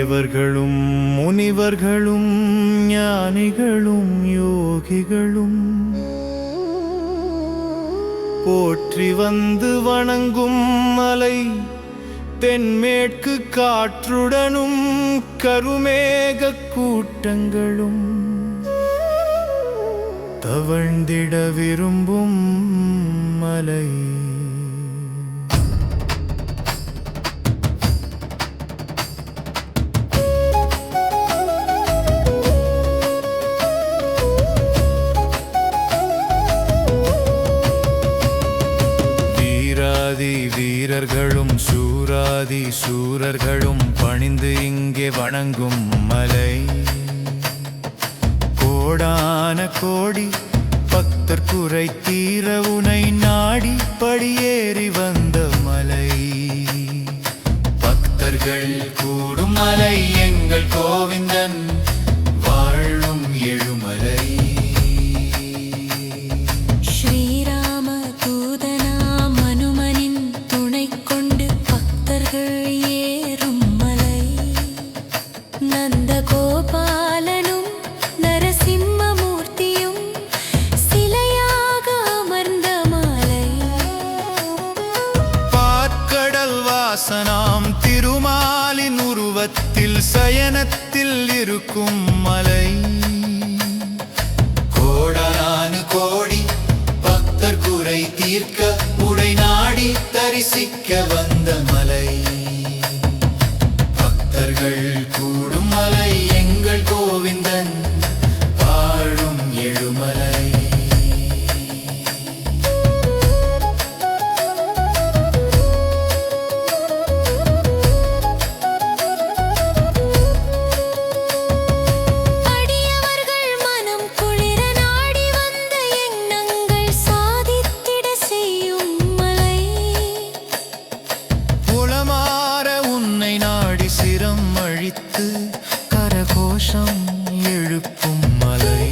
தேவர்களும் முனிவர்களும் ஞானிகளும் யோகிகளும் போற்றி வந்து வணங்கும் மலை, தென்மேற்கு காற்றுடனும் கருமேக கூட்டங்களும் தவழ்ந்திட விரும்பும் மலை. வீரர்களும் சூராதி சூரர்களும் பணிந்து இங்கே வணங்கும் மலை. கோடான கோடி பக்தர் குறை தீர உனை நாடி படியேறி வந்த மலை. பக்தர்கள் கூடும் மலை எங்கள் கோவிந்தன் வாழும் எழுமலை. கோபாலனும் நரசிம்மமூர்த்தியும் சிலையாக அமர்ந்த மலை. பார்க்கடல் வாசனாம் திருமாலின் உருவத்தில் சயனத்தில் இருக்கும் மலை. கோடானு கோடி பக்தர் குறை தீர்க்க உடை நாடி தரிசிக்க வந்த மலை. பக்தர்கள் கூடும் மலை எங்கள் கோவிந்தன் வாழும் எழுமலை. அடியவர்கள் மனம் குளிர நாடி வந்த எண்ணங்கள் சாதித்திட செய்யும் மலை. உளமாற உன்னை நாடி சிரம் அழித்து கரகோஷம் எழுப்பும் மலை.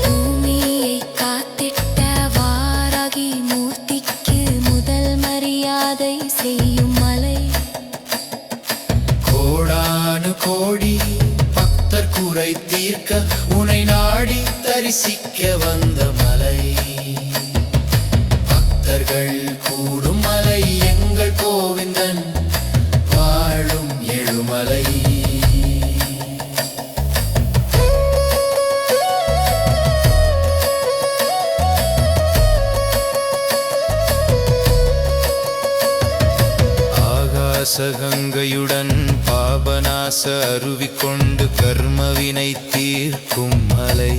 பூமியை காத்திட்ட வாராகி மூர்த்திக்கு முதல் மரியாதை செய்யும் மலை. கோடானு கோடி பக்தர் குறை தீர்க்க உனை நாடி தரிசிக்க வந்த மலை. பக்தர்கள் கூடும் மலை எங்கள் கோவிந்தன் வாழும் எழுமலை. ஆகாசகங்கையுடன் பாபநாச அருவி கொண்டு கர்மவினை தீர்க்கும் மலை.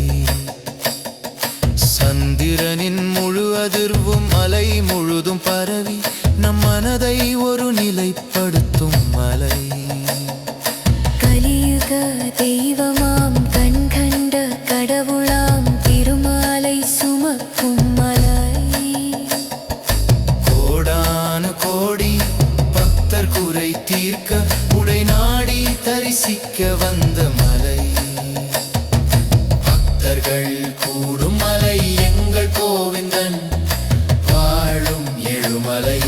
சந்திரனின் முழு அதிர்வும் மலை முழுதும் பரவி நம் மனதை ஒரு நிலைப்படுத்தும் மலை. கலியுக தெய்வமாம் கண்கண்ட கடவுளாம் திருமாலை சுமக்கும் மலை. கோடானு கோடி பக்தர் குறை தீர்க்க உடை நாடி தரிசிக்க வந்த மலை. பக்தர்கள் கூடும் மலை எங்கள் கோவிந்தன் வாழும் எழுமலை.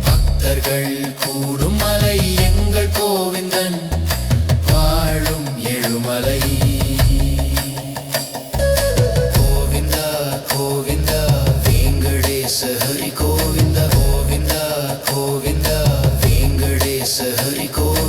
பக்தர்கள் கூடும் மலை எங்கள் கோவிந்தன் வாழும் எழுமலை. கோவிந்தா கோவிந்தா வெங்கடேச ஹரி கோவிந்தா. கோவிந்தா கோவிந்தா வெங்கடேச ஹரி கோவிந்தா.